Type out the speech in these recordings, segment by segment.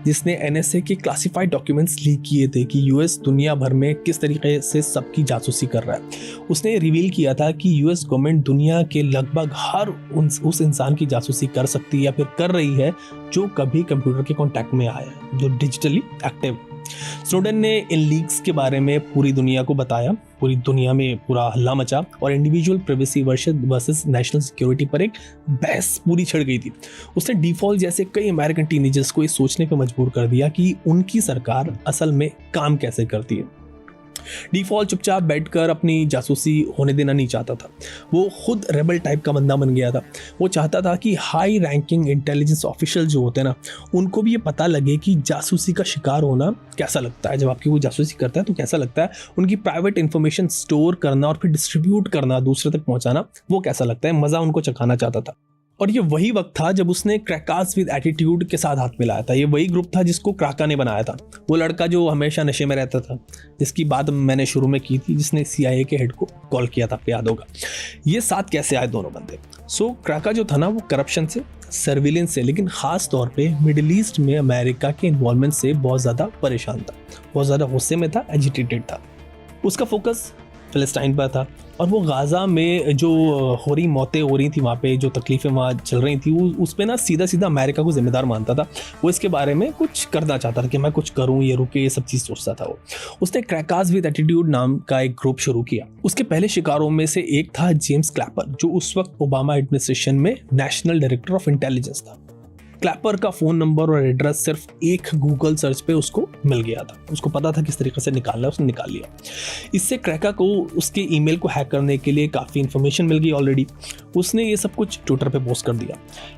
जिसने एनएसए के classified documents leak किए थे कि यूएस दुनिया भर में किस तरीके से सबकी जासूसी कर रहा है। उसने रिवील किया था कि यूएस गवर्नमेंट दुनिया के लगभग हर उस इंसान की जासूसी कर सकती है या फिर कर रही है जो कभी कंप्यूटर के कांटेक्ट में आया है, जो डिजिटली एक्टिव। स्नोडेन ने इन लीक्स के बारे में पूरी दुनिया को बताया, पूरी दुनिया में पूरा हल्ला मचा और individual privacy versus national security पर एक बहस पूरी छिड़ गई थी। उसने डिफॉल्ट जैसे कई अमेरिकन टीनेजर्स को ये सोचने पर मजबूर कर दिया कि उनकी सरकार असल में काम कैसे करती है। डिफॉल्ट चुपचाप बैठकर अपनी जासूसी होने देना नहीं चाहता था। वो खुद रेबल टाइप का बंदा बन गया था। वो चाहता था कि हाई रैंकिंग इंटेलिजेंस ऑफिशियल जो होते हैं ना, उनको भी ये पता लगे कि जासूसी का शिकार होना कैसा लगता है। जब आपकी कोई जासूसी करता है तो कैसा लगता है, उनकी प्राइवेट इंफॉर्मेशन स्टोर करना और फिर डिस्ट्रीब्यूट करना, दूसरे तक पहुंचाना, वो कैसा लगता है, मजा उनको चखाना चाहता था। और ये वही वक्त था जब उसने क्रैकर्स विद एटीट्यूड के साथ हाथ मिलाया था। ये वही ग्रुप था जिसको क्राका ने बनाया था। वो लड़का जो हमेशा नशे में रहता था, जिसकी बात मैंने शुरू में की थी, जिसने CIA के हेड को कॉल किया था, याद होगा। ये साथ कैसे आए दोनों बंदे? क्राका जो था ना, वो करप्शन से, सर्विलेंस से, लेकिन खास तौर पे मिडिल ईस्ट में अमेरिका के इन्वॉल्वमेंट से बहुत ज़्यादा परेशान था, बहुत ज़्यादा गुस्से में था, एजिटेटेड था। उसका फोकस फिलिस्तीन पर था और वो गाज़ा में जो हो रही मौतें हो रही थी, वहाँ पे जो तकलीफ़ें वहाँ चल रही थी, वो उस पर ना सीधा सीधा अमेरिका को जिम्मेदार मानता था। वो इसके बारे में कुछ करना चाहता था कि मैं कुछ करूँ, ये रुके, ये सब चीज़ सोचता था वो। उसने क्रैकर्स विद एटीट्यूड नाम का एक ग्रुप शुरू किया। उसके पहले शिकारों में से एक था जेम्स क्लैपर, जो उस वक्त ओबामा एडमिनिस्ट्रेशन में नेशनल डायरेक्टर ऑफ इंटेलिजेंस था। क्लैपर का फ़ोन नंबर और एड्रेस सिर्फ एक गूगल सर्च पे उसको मिल गया था। उसको पता था किस तरीके से निकालना है, उसने निकाल लिया। इससे क्रैका को उसके ईमेल को हैक करने के लिए काफ़ी इन्फॉर्मेशन मिल गई ऑलरेडी। उसने ये सब कुछ ट्विटर पे पोस्ट कर दिया।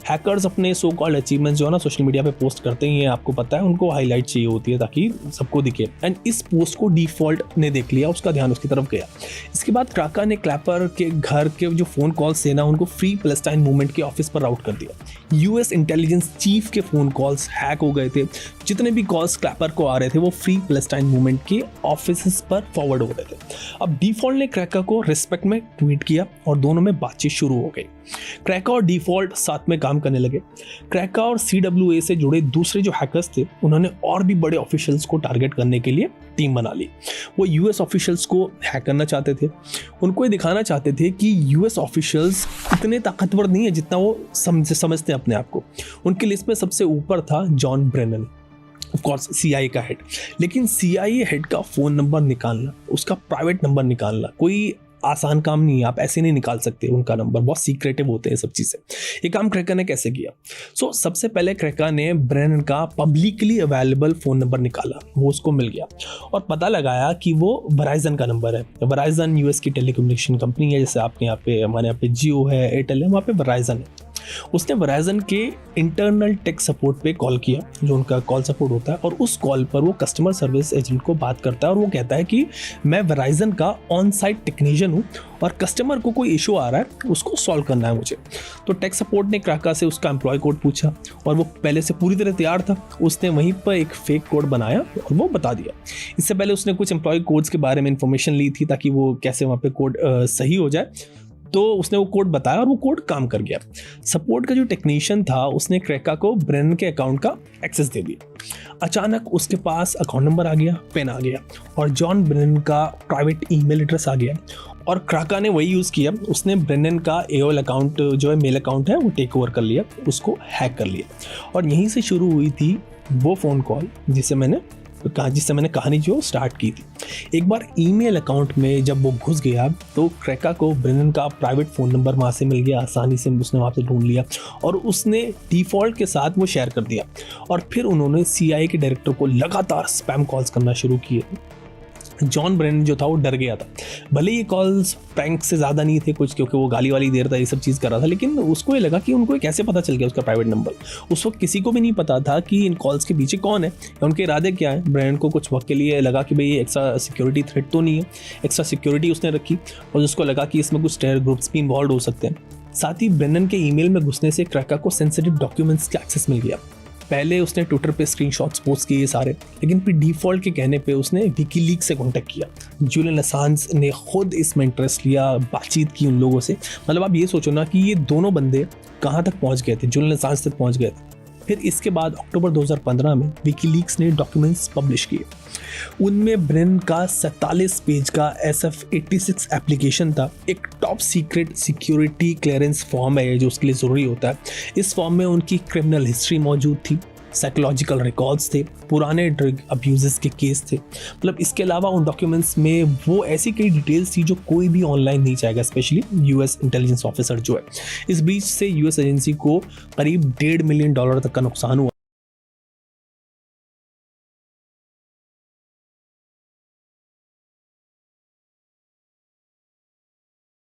हैकर्स अपने सो कॉल्ड अचीवमेंट्स जो है ना सोशल मीडिया पे पोस्ट करते ही हैं, आपको पता है, उनको हाईलाइट चाहिए होती है ताकि सबको दिखे। एंड इस पोस्ट को डिफॉल्ट ने देख लिया, उसका ध्यान उसकी तरफ गया। इसके बाद क्राका ने क्लैपर के घर के जो फ़ोन कॉल्स थे ना, उनको फ्री पैलेस्टाइन मूवमेंट के ऑफिस पर राउट कर दिया। यूएस इंटेलिजेंस चीफ के फ़ोन कॉल्स हैक हो गए थे। जितने भी कॉल्स क्लैपर को आ रहे थे वो फ्री पैलेस्टाइन मूवमेंट के ऑफिस पर फॉरवर्ड हो रहे थे। अब डिफॉल्ट ने क्रैका को रिस्पेक्ट में ट्वीट किया और दोनों में बातचीत शुरू हो गई। क्रैका और डिफॉल्ट साथ में काम करने लगे। क्रैका और CWA से जुड़े दूसरे जो हैकर्स थे, उन्होंने और भी बड़े ऑफिशियल्स को टारगेट करने के लिए टीम बना ली। वो यूएस ऑफिशियल्स को हैक करना चाहते थे। उनको ये दिखाना चाहते थे कि यूएस ऑफिशियल्स इतने ताकतवर नहीं है जितना वो समझते हैं अपने आप को। उनकी लिस्ट में सबसे ऊपर था John Brennan, of course CIA का हेड। लेकिन CIA हेड का फ़ोन नंबर निकालना, उसका प्राइवेट नंबर निकालना कोई आसान काम नहीं है। आप ऐसे नहीं निकाल सकते उनका नंबर, बहुत सीक्रेटिव होते हैं सब चीज़ें। ये काम क्रैका ने कैसे किया? सबसे पहले क्रैका ने ब्रेनन का पब्लिकली अवेलेबल फ़ोन नंबर निकाला, वो उसको मिल गया और पता लगाया कि वो वराइजन का नंबर है। वराइजन यूएस की टेलीकम्युनिकेशन कंपनी है, जैसे आपके यहाँ पे, हमारे यहाँ पे जियो है, एयरटेल है, वहाँ पे वराइजन है। उसने वराइजन के इंटरनल टेक सपोर्ट पे कॉल किया, जो उनका कॉल सपोर्ट होता है, और उस कॉल पर वो कस्टमर सर्विस एजेंट को बात करता है और वो कहता है कि मैं वराइजन का ऑन साइट टेक्नीशियन हूँ और कस्टमर को कोई इशू आ रहा है, उसको सॉल्व करना है मुझे। तो टेक सपोर्ट ने क्राका से उसका एम्प्लॉय कोड पूछा और वो पहले से पूरी तरह तैयार था। उसने वहीं पर एक फेक कोड बनाया और वो बता दिया। इससे पहले उसने कुछ एम्प्लॉय कोड्स के बारे में इंफॉर्मेशन ली थी ताकि वो कैसे वहाँ पे कोड सही हो जाए। तो उसने वो कोड बताया और वो कोड काम कर गया। सपोर्ट का जो टेक्नीशियन था, उसने क्रैका को ब्रेनन के अकाउंट का एक्सेस दे दिया। अचानक उसके पास अकाउंट नंबर आ गया, पेन आ गया और जॉन ब्रेनन का प्राइवेट ईमेल एड्रेस आ गया और क्राका ने वही यूज़ किया। उसने ब्रेनन का AOL अकाउंट जो है, मेल अकाउंट है, वो टेक ओवर कर लिया, उसको हैक कर लिया और यहीं से शुरू हुई थी वो फ़ोन कॉल जिससे मैंने कहानी जो स्टार्ट की थी। एक बार ईमेल अकाउंट में जब वो घुस गया तो क्रैका को ब्रेनन का प्राइवेट फ़ोन नंबर वहाँ से मिल गया, आसानी से उसने वहाँ से ढूंढ लिया और उसने डिफ़ॉल्ट के साथ वो शेयर कर दिया। और फिर उन्होंने CIA के डायरेक्टर को लगातार स्पैम कॉल्स करना शुरू किए। जॉन ब्रेनन जो था वो डर गया था। भले ये कॉल्स प्रैंक से ज़्यादा नहीं थे कुछ, क्योंकि वो गाली वाली दे रहा था, ये सब चीज़ कर रहा था, लेकिन उसको ये लगा कि उनको कैसे पता चल गया उसका प्राइवेट नंबर। उस वक्त किसी को भी नहीं पता था कि इन कॉल्स के पीछे कौन है या उनके इरादे क्या हैं। ब्रेनन को कुछ वक्त के लिए लगा कि भाई ये एक्स्ट्रा सिक्योरिटी थ्रेट तो नहीं है। एक्स्ट्रा सिक्योरिटी उसने रखी और उसको लगा कि इसमें कुछ टेरर ग्रुप्स भी इन्वॉल्व हो सकते हैं। साथ ही ब्रेनन के ईमेल में घुसने से क्रैका को सेंसिटिव डॉक्यूमेंट्स का एक्सेस मिल गया। पहले उसने ट्विटर पे स्क्रीनशॉट्स पोस्ट किए सारे, लेकिन फिर डिफ़ॉल्ट के कहने पे उसने विकीलीक्स से कांटेक्ट किया। जूलियन असांज ने खुद इसमें इंटरेस्ट लिया, बातचीत की उन लोगों से। मतलब आप ये सोचो ना कि ये दोनों बंदे कहाँ तक पहुँच गए थे, जूलियन असांज तक पहुँच गए थे। फिर इसके बाद अक्टूबर 2015 में विकीलीक्स ने डॉक्यूमेंट्स पब्लिश किए। उनमें ब्रेन का 47 पेज का SF-86 एप्लीकेशन था। एक top secret security clearance form है जो उसके लिए ज़रूरी होता है। इस फॉर्म में उनकी क्रिमिनल हिस्ट्री मौजूद थी, साइकोलॉजिकल रिकॉर्ड्स थे, पुराने ड्रग अब्यूजेस के केस थे। मतलब इसके अलावा उन डॉक्यूमेंट्स में वो ऐसी कई डिटेल्स थी जो कोई भी ऑनलाइन नहीं चाहेगा, स्पेशली US इंटेलिजेंस ऑफिसर जो है। इस ब्रीच से US एजेंसी को करीब $1.5 मिलियन तक का नुकसान हुआ।